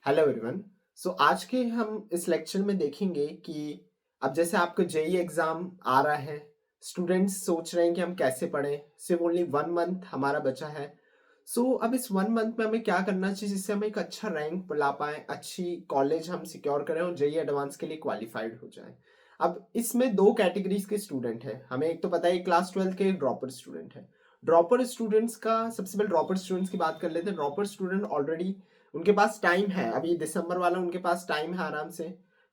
Hello everyone. आज के हम इस लेक्चर में देखेंगे कि अब जैसे आपका जेई एग्जाम आ रहा है। स्टूडेंट्स सोच रहे हैं कि हम कैसे पढ़ें। सिर्फ ओनली 1 मंथ हमारा बचा है। अब इस 1 मंथ में हमें क्या करना चाहिए जिससे हम एक अच्छा रैंक ला पाएं, अच्छी कॉलेज हम सिक्योर करें और जेई एडवांस के लिए क्वालिफाइड हो जाएं। अब इसमें दो कैटेगरीज के स्टूडेंट हैं। हमें एक तो पता है क्लास 12 के ड्रॉपर स्टूडेंट है। ड्रॉपर स्टूडेंट्स का सबसे पहले ड्रॉपर स्टूडेंट्स की बात कर लेते हैं। ड्रॉपर स्टूडेंट ऑलरेडी उनके पास टाइम है, अभी दिसंबर वाला उनके पास टाइम है आराम से।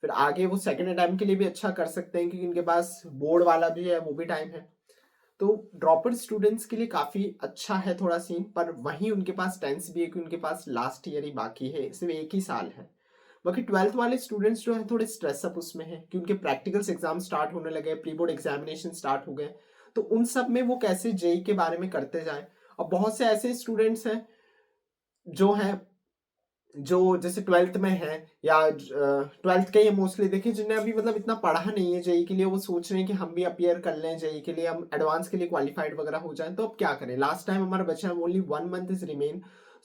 फिर आगे वो सेकेंड अटेम्प्ट के लिए भी अच्छा कर सकते हैं क्योंकि उनके पास बोर्ड वाला भी है, वो भी टाइम है। तो ड्रॉपर स्टूडेंट्स के लिए काफी अच्छा है थोड़ा सीन, पर वहीं उनके पास टेंस भी है कि उनके पास लास्ट ईयर ही बाकी है, सिर्फ एक ही साल है। बाकी ट्वेल्थ वाले स्टूडेंट्स जो है थोड़े स्ट्रेस अप उसमें है कि उनके प्रैक्टिकल्स एग्जाम स्टार्ट होने लगे, प्री बोर्ड एग्जामिनेशन स्टार्ट हो गए। तो उन सब में वो कैसे जेई के बारे में करते जाएं। और बहुत से ऐसे स्टूडेंट्स हैं जो हैं जो जैसे ट्वेल्थ में है या ट्वेल्थ के ये मोस्टली देखिए जिन्हें अभी मतलब इतना पढ़ा नहीं है जेई के लिए, वो सोच रहे हैं कि हम भी अपियर कर लें जेई के लिए, हम एडवांस के लिए क्वालिफाइड वगैरह हो जाएं। तो अब क्या करें, लास्ट टाइम हमारा बचा है, ओनली 1 मंथ इज रिमेन।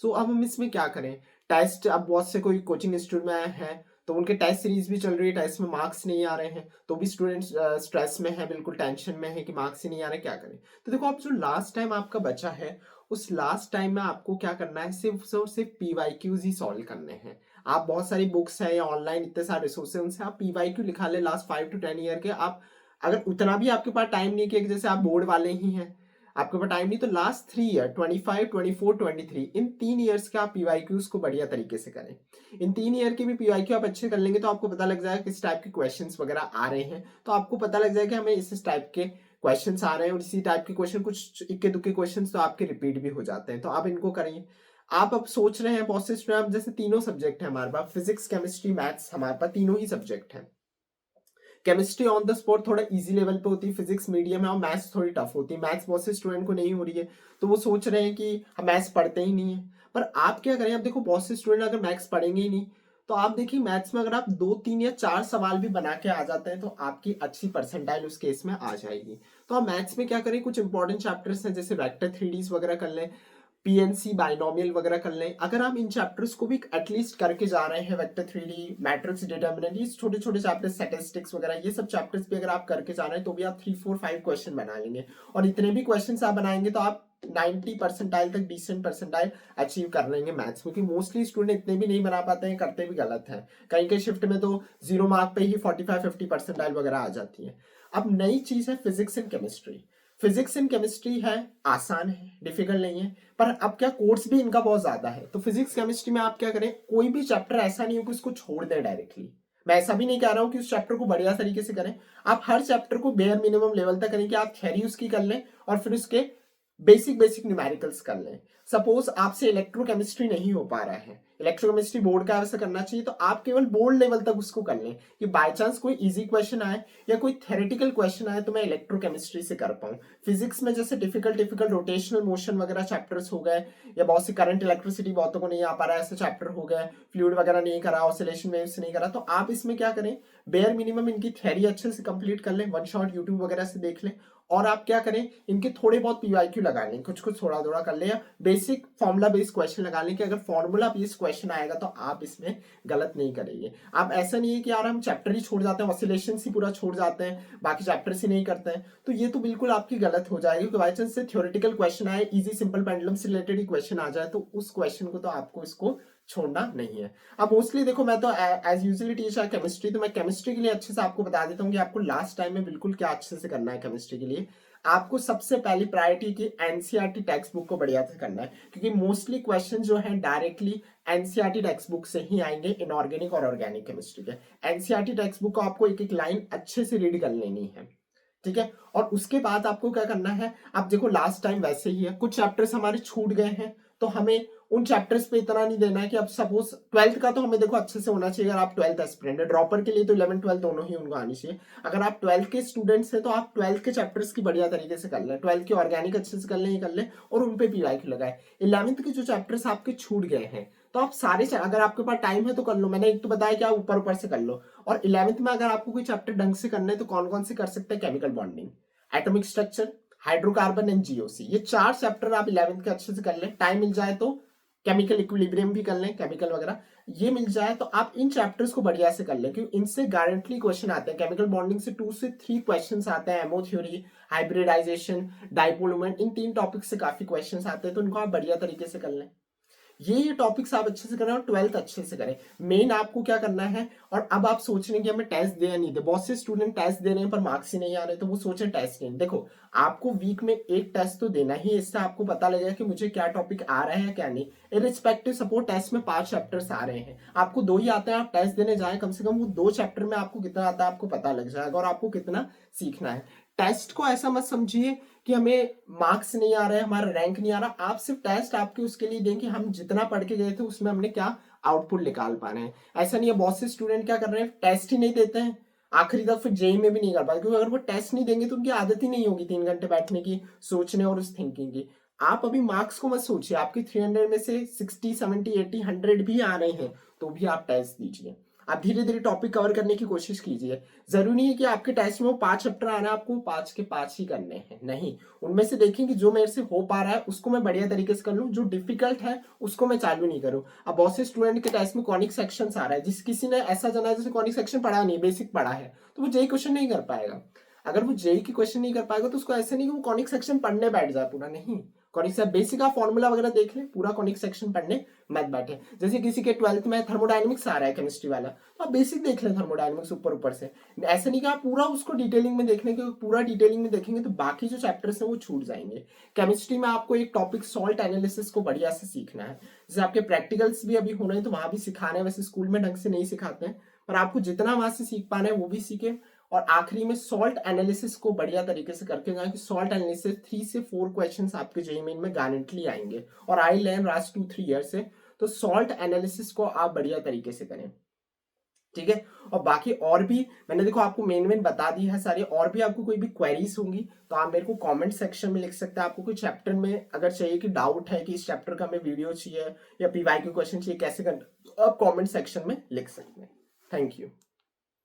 अब हम इसमें क्या करें। टेस्ट, अब बहुत से कोई कोचिंग इंस्टीट्यूट में आए हैं तो उनके टेस्ट सीरीज भी चल रही है, टेस्ट में मार्क्स नहीं आ रहे हैं तो भी स्टूडेंट्स स्ट्रेस में है, बिल्कुल टेंशन में है कि मार्क्स ही नहीं आ रहे, क्या करें। तो देखो, अब जो लास्ट टाइम आपका बचा है उस लास्ट टाइम में आपको क्या करना है, सिर्फ और सिर्फ पीवाईक्यूज ही सॉल्व करने हैं। आप बहुत सारी बुक्स हैं या ऑनलाइन इतने सारे रिसोर्सेज हैं, उनसे आप पीवाईक्यू लिखा ले लास्ट 5 to 10 ईयर के। आप अगर उतना भी आपके पास टाइम नहीं है कि जैसे आप बोर्ड वाले ही हैं, आपके पास टाइम नहीं, तो लास्ट 3 ईयर 25, 24, 23, इन 3 ईयर्स के आप पीवाईक्यूज को बढ़िया तरीके से करें। इन 3 ईयर के भी पीवाईक्यू आप अच्छे कर लेंगे तो आपको पता लग जाएगा किस टाइप के क्वेश्चंस वगैरह आ रहे हैं। तो आपको पता लग जाएगा कि हमें इस टाइप के क्वेश्चंस आ रहे हैं, और इसी टाइप के क्वेश्चन, कुछ इक्के दुक्के क्वेश्चंस तो आपके रिपीट भी हो जाते हैं, तो आप इनको करिए। आप अब सोच रहे हैं बहुत से स्टूडेंट, अब जैसे तीनों सब्जेक्ट है हमारे पास, फिजिक्स केमिस्ट्री मैथ्स, हमारे पास तीनों ही सब्जेक्ट हैं। केमिस्ट्री ऑन द स्पॉट थोड़ा इजी लेवल पे होती है, फिजिक्स मीडियम है और मैथ्स थोड़ी टफ होती है। मैथ्स बहुत से स्टूडेंट को नहीं हो रही है तो वो सोच रहे हैं कि हम मैथ्स पढ़ते ही नहीं है। पर आप क्या करें, अब देखो बहुत से स्टूडेंट अगर मैथ्स पढ़ेंगे ही नहीं, तो आप देखिए मैथ्स में अगर आप 2, 3 या 4 सवाल भी बना के आ जाते हैं तो आपकी अच्छी परसेंटाइल उस केस में आ जाएगी। तो आप मैथ्स में क्या करें, कुछ इंपॉर्टेंट चैप्टर्स हैं जैसे वेक्टर थ्रीडीज वगैरह कर लें, पीएनसी बाइनोमियल वगैरह कर लें। अगर आप इन चैप्टर्स को भी एटलीस्ट करके जा रहे हैं, vector three D, matrix determinant, ये छोटे छोटे चैप्टर्स, स्टैटिस्टिक्स वगैरह, ये सब चैप्टर्स भी अगर आप करके जा रहे हैं तो भी आप 3, 4, 5 क्वेश्चन बना लेंगे। और इतने भी क्वेश्चन आप बनाएंगे तो आप 90 परसेंटाइल तक, डिसेंट परसेंटाइल अचीव कर लेंगे मैथ्स में, क्योंकि मोस्टली स्टूडेंट इतने भी नहीं बना पाते हैं, करते भी गलत है। कहीं कहीं शिफ्ट में तो 0 मार्क पे ही 45, 50 परसेंटाइल वगैरह आ जाती है। अब नई चीज है physics and chemistry. Physics and chemistry है, आसान है, डिफिकल्ट नहीं है, पर अब क्या कोर्स भी इनका बहुत ज्यादा है। तो फिजिक्स केमिस्ट्री में आप क्या करें, कोई भी चैप्टर ऐसा नहीं हो कि उसको छोड़ दें डायरेक्टली। मैं ऐसा भी नहीं कह रहा हूं कि उस चैप्टर को बढ़िया तरीके से करें। आप हर चैप्टर को बेयर मिनिमम लेवल तक करें कि आप थ्योरी उसकी कर लें और फिर उसके बेसिक बेसिक न्यूमेरिकल्स कर लें। सपोज आपसे इलेक्ट्रोकेमिस्ट्री नहीं हो पा रहा है, इलेक्ट्रोकेमिस्ट्री बोर्ड का वैसे करना चाहिए, तो आप केवल बोर्ड लेवल तक उसको कर लें कि बाय चांस कोई इजी क्वेश्चन आए या कोई थेरेटिकल क्वेश्चन आए तो मैं इलेक्ट्रोकेमिस्ट्री से कर पाऊं। फिजिक्स में जैसे डिफिकल्ट डिफिकल्ट रोटेशनल मोशन वगैरह चैप्टर्स हो गए, या बहुत सी करंट इलेक्ट्रिसिटी बहुतों को नहीं आ पा रहा है, ऐसे चैप्टर हो गए, फ्लूइड वगैरह नहीं करा, ऑसिलेशन वेव्स नहीं करा, तो आप इसमें क्या करें, बेयर मिनिमम इनकी थ्योरी अच्छे से कंप्लीट कर लें, वन शॉट यूट्यूब वगैरह से देख लें, और आप क्या करें, इनके थोड़े बहुत पीवाईक्यू लगा लें, कुछ कुछ थोड़ा थोड़ा कर लें, या बेसिक फॉर्मूला बेस्ड क्वेश्चन लगा लें कि अगर फॉर्मूला बेस्ड क्वेश्चन आएगा तो आप इसमें गलत नहीं करेंगे। आप ऐसा नहीं है कि यार हम चैप्टर ही छोड़ जाते हैं, ऑसिलेशन ही पूरा छोड़ जाते हैं, बाकी चैप्टर्स ही नहीं करते हैं, तो ये तो बिल्कुल आपकी गलत हो जाएगी। बाई चांस से थ्योरेटिकल क्वेश्चन आए, इजी सिंपल पेंडुलम से रिलेटेड ही क्वेश्चन आ जाए, तो उस क्वेश्चन को तो आपको इसको छोड़ना नहीं है। अब मोस्टली देखो, मैं तो एज यूजुअली टीच है केमिस्ट्री, तो मैं केमिस्ट्री के लिए अच्छे से आपको बता देता हूँ कि आपको लास्ट टाइम में बिल्कुल क्या अच्छे से करना है। केमिस्ट्री के लिए आपको सबसे पहली प्रायोरिटी की एनसीईआरटी टेक्स्ट बुक को बढ़िया से करना है, क्योंकि मोस्टली क्वेश्चन जो है डायरेक्टली एनसीईआरटी टेक्स्ट बुक से ही आएंगे, इनऑर्गेनिक और ऑर्गेनिक केमिस्ट्री के। एनसीईआरटी टेक्स्ट बुक को आपको एक एक लाइन अच्छे से रीड कर लेनी है, ठीक है। और उसके बाद आपको क्या करना है, आप देखो लास्ट टाइम वैसे ही है, कुछ चैप्टर्स हमारे छूट गए हैं तो हमें उन चैप्टर्स पे इतना नहीं देना है कि अब सपोज ट्वेल्थ का तो हमें देखो अच्छे से होना चाहिए। अगर आप ट्वेल्थ एस्पिरेंट है, ड्रॉपर के लिए तो 11, 12 दोनों ही उनको आनी चाहिए। अगर आप ट्वेल्थ के स्टूडेंट्स हैं तो आप ट्वेल्थ के चैप्टर्स की बढ़िया तरीके से कर लें, ट्वेल्थ के ऑर्गेनिक अच्छे से कर लें, ये कर लें, और उन पे पीवाईक्यू लगाए। 11th के जो चैप्टर्स आपके छूट गए हैं तो आप सारे अगर आपके पास टाइम है तो कर लो, मैंने एक तो बताया कि आप ऊपर ऊपर से कर लो। और 11th में अगर आपको कोई चैप्टर ढंग से करना है तो कौन कौन से कर सकते हैं, chemical bonding, atomic structure, hydrocarbon and GOC, ये 4 चैप्टर आप 11th के अच्छे से कर लें, टाइम मिल जाए तो केमिकल इक्विलिब्रियम भी कर लें, केमिकल वगैरह ये मिल जाए तो आप इन चैप्टर्स को बढ़िया से कर लें, क्योंकि इनसे गारंटली क्वेश्चन आते हैं। केमिकल बॉन्डिंग से 2 से 3 क्वेश्चंस आते हैं, MO theory, hybridization, dipole moment, इन 3 टॉपिक से काफी क्वेश्चंस आते हैं, तो इनको आप बढ़िया तरीके से कर लें। ये टॉपिक्स आप अच्छे से करें और 12th अच्छे से करें। मेन आपको क्या करना है, और अब आप सोच रहे हैं कि हमें टेस्ट दे या नहीं दे, बहुत से स्टूडेंट टेस्ट दे रहे हैं पर मार्क्स ही नहीं आ रहे, तो वो सोचे टेस्ट नहीं। देखो, आपको वीक में एक टेस्ट तो देना ही है, इससे आपको पता लगेगा कि मुझे क्या टॉपिक आ रहा है क्या नहीं। इरिस्पेक्टिव सपोज टेस्ट में 5 चैप्टर्स आ रहे हैं, आपको 2 ही आते हैं, आप टेस्ट देने जाए, कम से कम वो 2 चैप्टर में आपको कितना आता है आपको पता लग जाएगा, और आपको कितना सीखना है। टेस्ट को ऐसा मत समझिए कि हमें मार्क्स नहीं आ रहे हैं, हमारा रैंक नहीं आ रहा। आप सिर्फ टेस्ट आपके उसके लिए दें कि हम जितना पढ़ के गए थे उसमें हमने क्या आउटपुट निकाल पा रहे हैं। ऐसा नहीं है, बहुत से स्टूडेंट क्या कर रहे हैं, टेस्ट ही नहीं देते हैं आखिरी तक, फिर जेई में भी नहीं कर पाते, क्योंकि अगर वो टेस्ट नहीं देंगे तो उनकी आदत ही नहीं होगी 3 घंटे बैठने की, सोचने और उस थिंकिंग की। आप अभी मार्क्स को मत सोचिए, आपके 300 में से 60, 70, 80, 100 भी आ रहे हैं तो भी आप टेस्ट दीजिए। आप धीरे धीरे टॉपिक कवर करने की कोशिश कीजिए। जरूरी नहीं है कि आपके टेस्ट में वो 5 चैप्टर आ रहे हैं आपको 5 के 5 ही करने हैं, नहीं, उनमें से देखें कि जो मेरे से हो पा रहा है उसको मैं बढ़िया तरीके से कर लूं, जो डिफिकल्ट है उसको मैं चालू नहीं करूं। अब बहुत से स्टूडेंट के टेस्ट में कॉनिक सेक्शंस आ रहा है, जिस किसी ने ऐसा जाना है जैसे कॉनिक सेक्शन पढ़ा नहीं, बेसिक पढ़ा है, तो वो जेई क्वेश्चन नहीं कर पाएगा। अगर वो जेई की क्वेश्चन नहीं कर पाएगा तो उसको ऐसा नहीं कि वो कॉनिक सेक्शन पढ़ने बैठ जाए पूरा, नहीं। कॉनिक से बेसिक आप फॉर्मूला वगैरह देख ले, पूरा कॉनिक सेक्शन पढ़ने मत बैठे। जैसे किसी के 12th में थर्मोडायनेमिक्स आ रहा है केमिस्ट्री वाला, तो आप बेसिक देख लें थर्मोडायनेमिक्स ऊपर ऊपर से, ऐसा नहीं कि आप पूरा उसको डिटेलिंग में देखने के, पूरा डिटेलिंग में देखेंगे तो बाकी जो चैप्टर्स हैं वो छूट जाएंगे। केमिस्ट्री में आपको एक टॉपिक सॉल्ट एनालिसिस को बढ़िया से सीखना है, जैसे आपके प्रैक्टिकल्स भी अभी हो रहे हैं तो वहां भी सिखा रहे हैं, वैसे स्कूल में ढंग से नहीं सिखाते हैं, पर आपको जितना वहां से सीख पा रहे हैं वो भी सीखे। और आखिरी में सॉल्ट एनालिसिस को बढ़िया तरीके से करके जाए, कि सॉल्ट एनालिसिस 3 से 4 क्वेश्चंस आपके जेईई मेन में गारंटली आएंगे, और आई लें लास्ट 2-3 ईयर से, तो सॉल्ट एनालिसिस को आप बढ़िया तरीके से करें, ठीक है। और बाकी और भी मैंने देखो आपको मेन बता दी है सारी, और भी आपको कोई भी क्वेरीज होंगी तो आप मेरे को कमेंट सेक्शन में लिख सकते हैं। आपको कोई चैप्टर में अगर चाहिए कि डाउट है कि इस चैप्टर का हमें वीडियो चाहिए या पीवाई क्वेश्चन चाहिए कैसे करना, तो आप कमेंट सेक्शन में लिख सकते हैं। Thank you.